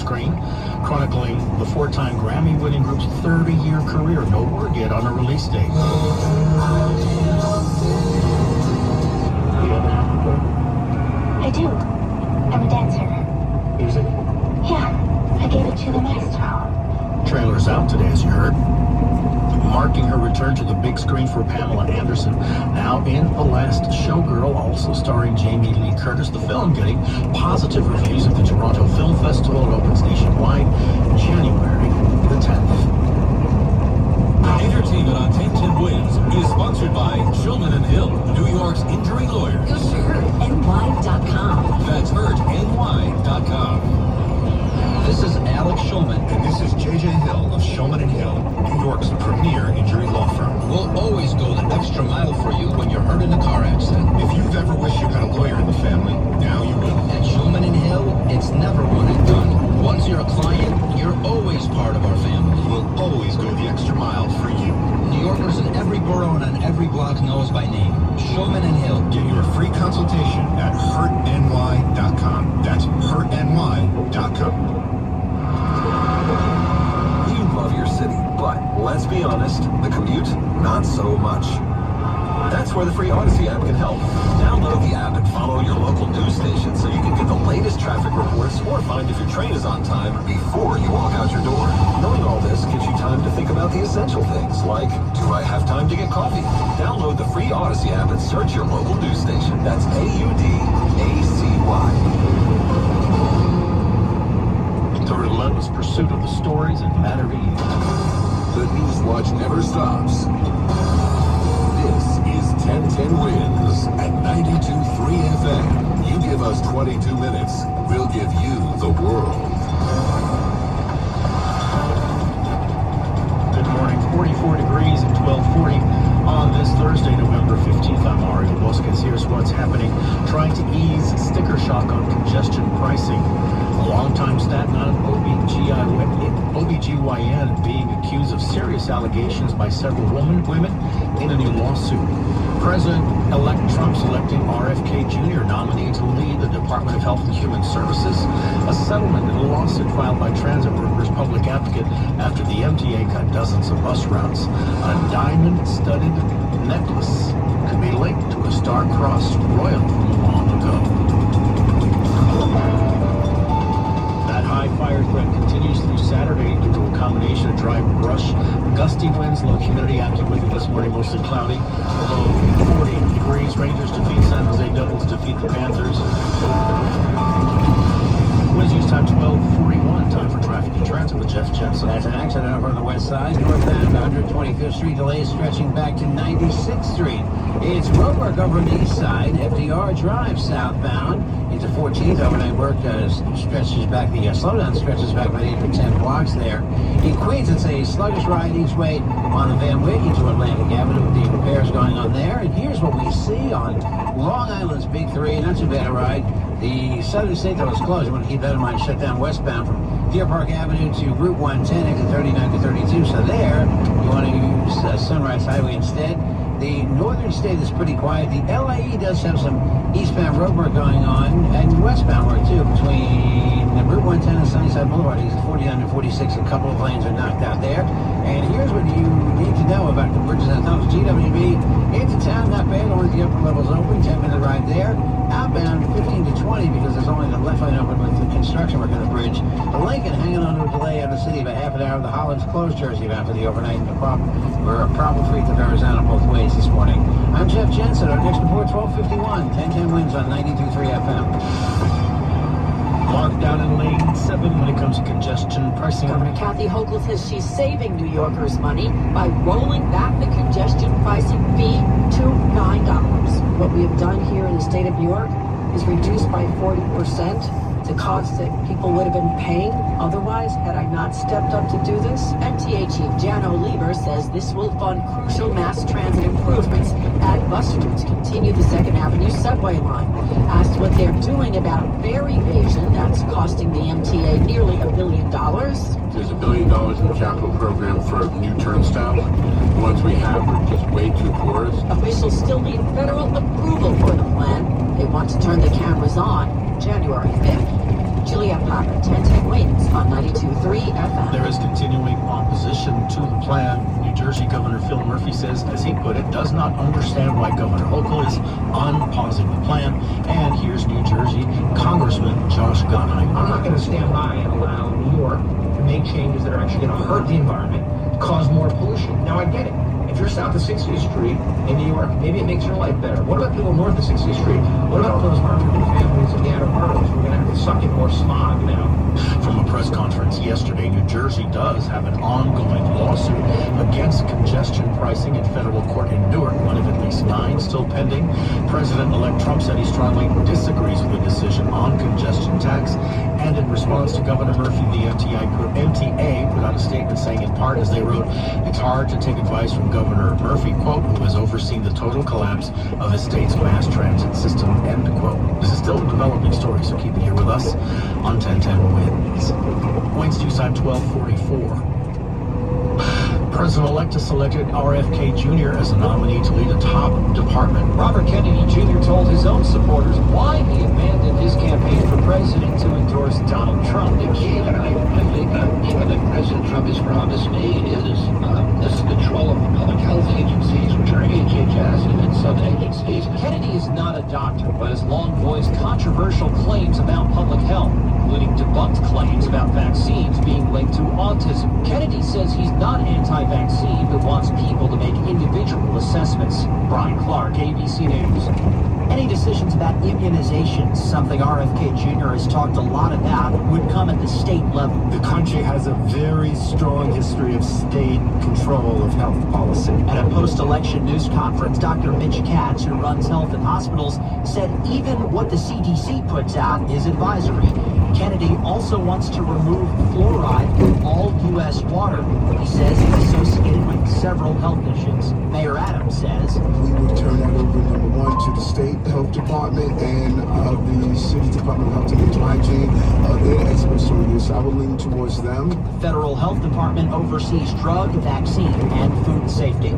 screen, chronicling the four-time Grammy-winning group's 30-year career. No word yet on a release date. I do. I'm a dancer. Music? Yeah, I gave it to the maestro. Trailer's out today, as you heard, marking her return to the big screen for Pamela Anderson. Now in The Last Showgirl, also starring Jamie Lee Curtis. The film getting positive reviews at the Toronto Film Festival. It opens nationwide January the 10th. Entertainment on 1010 Wins is sponsored by Shulman and Hill, New York's injury lawyers. Go to hurtny.com. That's hurtny.com. This is Alex Shulman. And this is JJ Hill of Shulman & Hill, New York's premier injury law firm. We'll always go the extra mile for you when you're hurt in a car accident. If you've ever wished you had a lawyer in the family, now you will. At Shulman & Hill, it's never one and done. Once you're a client, you're always part of our family. We'll always go the extra mile for you. New Yorkers in every borough and on every block knows by name. Shulman & Hill. Get your free consultation at hurtny.com. That's hurtny.com. You love your city, but let's be honest, the commute, not so much. That's where the free Odyssey app can help. Download the app and follow your local news station so you can get the latest traffic reports or find if your train is on time before you walk out your door. Knowing all this gives you time to think about the essential things like, do I have time to get coffee? Download the free Odyssey app and search your local news station. That's AUDACY. The relentless pursuit of the stories that matter to you. The News Watch never stops. This is 1010 Wins at 92.3 FM. You give us 22 minutes, we'll give you the world. Good morning. 44 degrees at 12:40 on this Thursday, November 15th. I'm Mario Bosquez. Here's what's happening. Trying to ease sticker shock on congestion pricing. A longtime Staten Island OBGYN being accused of serious allegations by several women in a new lawsuit. President-elect Trump selecting RFK Jr. nominee to lead the Department of Health and Human Services. A settlement in a lawsuit filed by transit workers' public advocate after the MTA cut dozens of bus routes. A diamond-studded necklace could be linked to a star-crossed royal from long ago. That high fire threat continues through Saturday due to a combination of dry brush, gusty winds, low humidity. Active wind this morning, mostly cloudy. Below 40 degrees. Rangers defeat San Jose Devils, defeat the Panthers. Winds use time 12:41. Time for traffic and transit with Jeff Jensen. That's an accident over on the west side, northbound 125th Street. Delays stretching back to 96th Street. It's roadwork over on the east side. FDR Drive southbound into 14th. Overnight work stretches back. The slowdown stretches back about 8 or 10 blocks there. In Queens, it's a sluggish ride each way on the Van Wyck into Atlantic Avenue with the repairs going on there. And here's what we see on Long Island's Big Three. Not too bad a ride. The southern state that was closed, you want to keep that in mind, shut down westbound from Deer Park Avenue to Route 110 into 39 to 32. So there, you want to use Sunrise Highway instead. The northern state is pretty quiet. The LAE does have some eastbound road work going on and westbound work too between Route 110 and Sunnyside Boulevard. It's 49 and 46. A couple of lanes are knocked out there. And here's what you need to know about the bridges and tunnels. GWB into town, not bad. Only the upper level's open. 10-minute ride there. Outbound 15 to 20 because there's only the left lane open with the construction work on the bridge. The Lincoln hanging on to a delay out of the city about half an hour. The Holland's closed Jersey bound for the overnight. And we're problem-free to Arizona both ways this morning. I'm Jeff Jensen. Our next report 12:51. 1010 Wins on 92.3 FM. Marked down in lane 7 when it comes to congestion pricing. Governor Kathy Hochul says she's saving New Yorkers money by rolling back the congestion pricing fee to $9. What we have done here in the state of New York is reduced by 40% the cost that people would have been paying otherwise had I not stepped up to do this. MTA Chief Jan Oliver says this will fund crucial mass transit improvements at bus routes. Continue the 2nd Avenue subway line. Asked what they're doing about fare evasion that's costing the MTA nearly $1 billion. There's $1 billion in the capital program for new turnstiles. The ones we have are just way too porous. Officials still need federal approval for the plan. They want to turn the cameras on January 5th. Juliette Popper, 1010 Wins. on 92.3 FM. There is continuing opposition to the plan. New Jersey Governor Phil Murphy says, as he put it, does not understand why Governor Hochul is unpausing the plan. And here's New Jersey Congressman Josh Gottheim. I'm not going to stand by and allow New York to make changes that are actually going to hurt the environment, cause more pollution. Now, I get it. If you're south of 60th Street in New York, maybe it makes your life better. What about people north of 60th Street? What about all those hardworking families in the outer boroughs? We're going to have to suck in more smog now. From a press conference yesterday, New Jersey does have an ongoing lawsuit against congestion pricing in federal court in Newark, one of at least 9 still pending. President-elect Trump said he strongly disagrees with the decision on congestion tax. And in response to Governor Murphy, the MTA put out a statement saying, in part, as they wrote, it's hard to take advice from Governor Murphy, quote, who has overseen the total collapse of his state's mass transit system, end quote. This is still a developing story, so keep it here with us on 1010 Wins. Wednesday time 1244. President-elect has selected RFK Jr. as a nominee to lead a top department. Robert Kennedy Jr. told his own supporters why he abandoned his campaign for president to endorse Donald Trump. I think that President Trump has promised me is this control of public health agencies, which are HHS and sub-agencies. Kennedy is not a doctor, but has long voiced controversial claims about public health, including debunked claims about vaccines being linked to autism. Kennedy says he's not anti-vaccine, but wants people to make individual assessments. Brian Clark, ABC News. Any decisions about immunizations, something RFK Jr. has talked a lot about, would come at the state level. The country has a very strong history of state control of health policy. At a post-election news conference, Dr. Mitch Katz, who runs health in hospitals, said even what the CDC puts out is advisory. Kennedy also wants to remove fluoride from all U.S. water. He says it's associated with several health issues. Mayor Adams says, we would turn that over, number one, to the state health department and the city department of health and mental hygiene. They're experts on this. I would lean towards them. Federal health department oversees drug, vaccine, and food safety.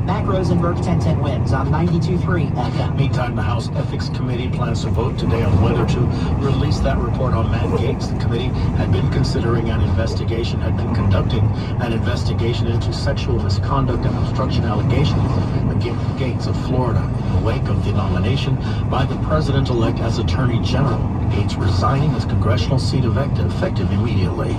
Mac Rosenberg, 1010 Wins on 92.3 FM. Meantime, the House Ethics Committee plans to vote today on whether to release that report on Matt Gaetz. The committee had been conducting an investigation into sexual misconduct and obstruction allegations against Gaetz of Florida in the wake of the nomination by the president-elect as Attorney General. Gaetz resigning his congressional seat effective immediately.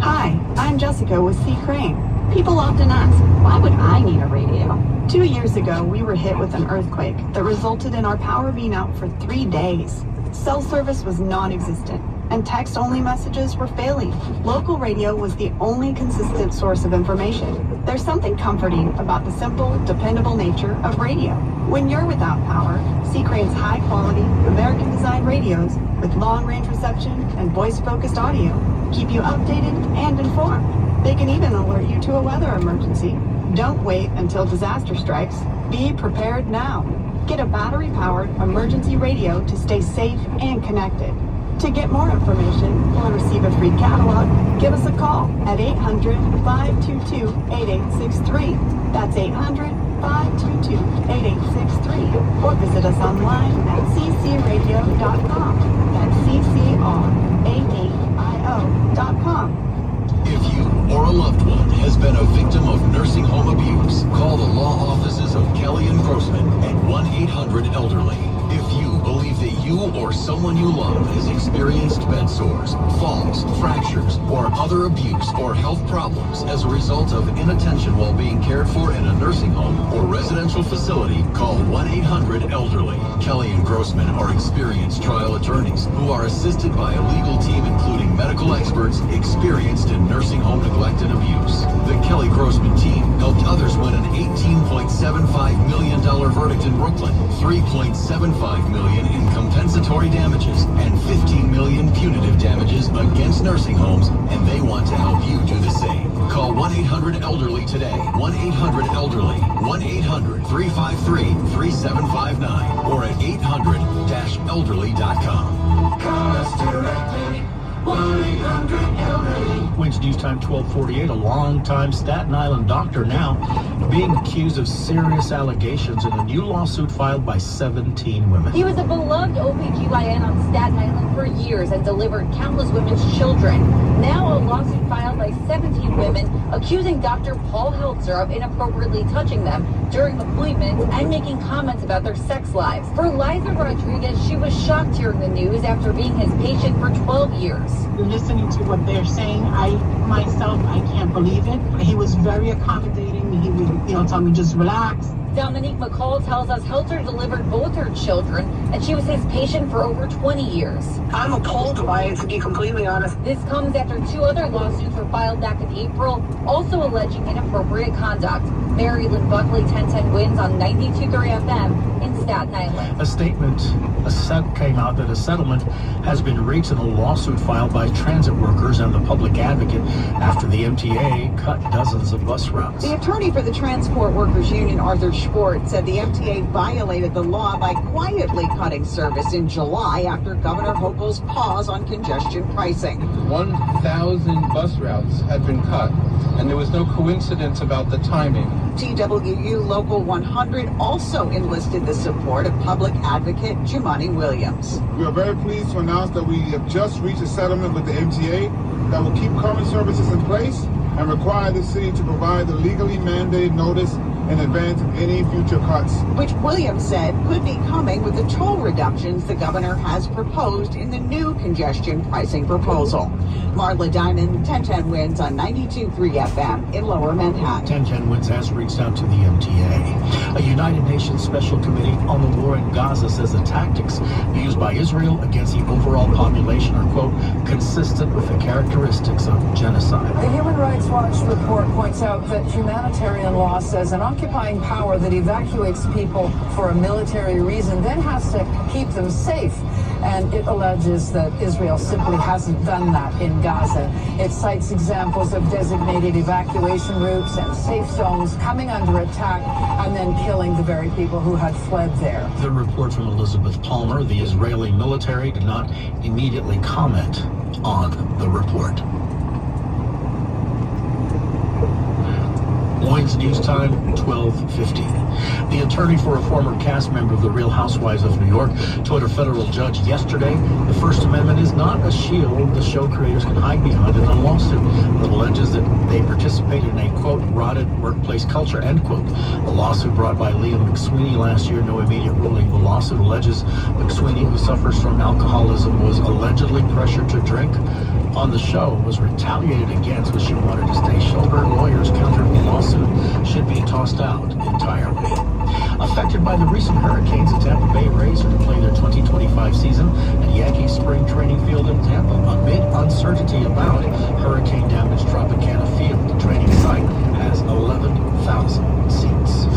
Hi, I'm Jessica with C. Crane. People often ask, why would I need a radio? 2 years ago, we were hit with an earthquake that resulted in our power being out for 3 days. Cell service was non-existent, and text-only messages were failing. Local radio was the only consistent source of information. There's something comforting about the simple, dependable nature of radio. When you're without power, C. Crane's high-quality, American-designed radios with long-range reception and voice-focused audio keep you updated and informed. They can even alert you to a weather emergency. Don't wait until disaster strikes. Be prepared now. Get a battery-powered emergency radio to stay safe and connected. To get more information or receive a free catalog, give us a call at 800-522-8863. That's 800-522-8863. Or visit us online at ccradio.com. That's ccradio.com. If you or a loved one has been a victim of nursing home abuse, call the law offices of Kelly and Grossman at 1-800-ELDERLY. If you believe that you or someone you love has experienced bed sores, falls, fractures, or other abuse or health problems as a result of inattention while being cared for in a nursing home or residential facility, call 1-800-ELDERLY. Kelly and Grossman are experienced trial attorneys who are assisted by a legal team including medical experts experienced in nursing home neglect and abuse. The Kelly Grossman team helped others win an $18.75 million verdict in Brooklyn, $3.75 million in compensatory damages, and $15 million punitive damages against nursing homes, and they want to help you do the same. Call 1-800-ELDERLY today. 1-800-ELDERLY. 1-800-353-3759 or at 800-elderly.com. Call us directly. 1-800-ELDERLY. Wednesday. News Time 1248, a longtime Staten Island doctor now being accused of serious allegations in a new lawsuit filed by 17 women. He was a beloved OBGYN on Staten Island for years and delivered countless women's children. Now a lawsuit filed by 17 women accusing Dr. Paul Heltzer of inappropriately touching them during appointments and making comments about their sex lives. For Liza Rodriguez, she was shocked hearing the news after being his patient for 12 years. Listening to what they're saying, I can't believe it. He was very accommodating. He would, tell me just relax. Dominique McCall tells us Heltzer delivered both her children, and she was his patient for over 20 years. I'm appalled by it, to be completely honest. This comes after 2 other lawsuits were filed back in April, also alleging inappropriate conduct. Mary Lynn Buckley, 1010 wins on 92.3 FM in Staten Island. A statement came out that a settlement has been reached in a lawsuit filed by transit workers and the public advocate after the MTA cut dozens of bus routes. The attorney for the Transport Workers Union, Arthur Schwartz, said the MTA violated the law by quietly cutting service in July after Governor Hochul's pause on congestion pricing. 1,000 bus routes had been cut, and there was no coincidence about the timing. TWU Local 100 also enlisted the support of public advocate Jumani Williams. We are very pleased to announce that we have just reached a settlement with the MTA that will keep current services in place and require the city to provide the legally mandated notice in advance of any future cuts. Which Williams said could be coming with the toll reductions the governor has proposed in the new congestion pricing proposal. Marla Diamond, 1010 wins on 92.3 FM in Lower Manhattan. 1010 wins has reached out to the MTA. A United Nations Special Committee on the War in Gaza says the tactics used by Israel against the overall population are, quote, consistent with the characteristics of genocide. The Human Rights Watch report points out that humanitarian law says an occupying power that evacuates people for a military reason then has to keep them safe. And it alleges that Israel simply hasn't done that in Gaza. It cites examples of designated evacuation routes and safe zones coming under attack and then killing the very people who had fled there. The report from Elizabeth Palmer, the Israeli military, did not immediately comment on the report. Wayne's News Time, 12:50. The attorney for a former cast member of The Real Housewives of New York told a federal judge yesterday the First Amendment is not a shield the show creators can hide behind in a lawsuit that alleges that they participated in a, quote, rotted workplace culture, end quote. The lawsuit brought by Liam McSweeney last year, no immediate ruling. The lawsuit alleges McSweeney, who suffers from alcoholism, was allegedly pressured to drink on the show, was retaliated against, but she wanted to stay sober. Lawyers countered the lawsuit should be tossed out entirely. Affected by the recent hurricanes, the Tampa Bay Rays are to play their 2025 season at Yankee Spring Training Field in Tampa amid uncertainty about hurricane damage. Tropicana Field, the training site, has 11,000 seats.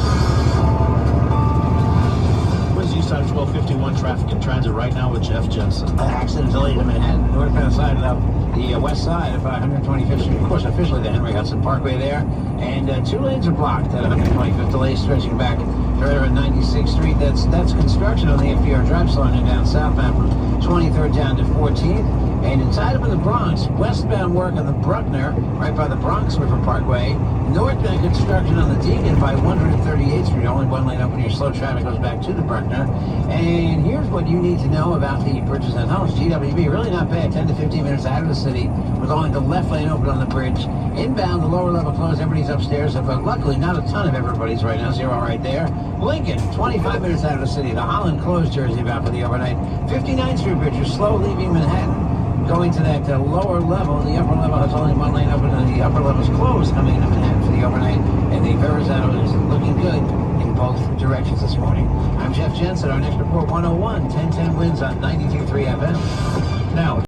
News Time 12:51, traffic and transit right now with Jeff Jensen. Accident delayed in Manhattan, northbound side of the west side of 125th Street. Of course, officially the Henry Hudson Parkway there. And 2 lanes are blocked at 125th. Delays stretching back further at 96th Street. That's construction on the FDR Drive, slowing it down southbound from 23rd down to 14th. And inside up in the Bronx, westbound work on the Bruckner, right by the Bronx River Parkway. Northbound construction on the Deacon by 138th Street. Only 1 lane open here. Slow traffic goes back to the Bruckner. And here's what you need to know about the bridges and tunnels. GWB, really not bad. 10 to 15 minutes out of the city, with only the left lane open on the bridge. Inbound, the lower level closed. Everybody's upstairs. But luckily, not a ton of everybody's right now. 0 right there. Lincoln, 25 minutes out of the city. The Holland closed Jersey about for the overnight. 59th Street bridge is slow leaving Manhattan. Going to that lower level, the upper level has only 1 lane open, and the upper level is closed coming into Manhattan for the overnight. And the Verrazano is looking good in both directions this morning. I'm Jeff Jensen. Our next report, 101, 1010 wins on 92.3 FM. Now.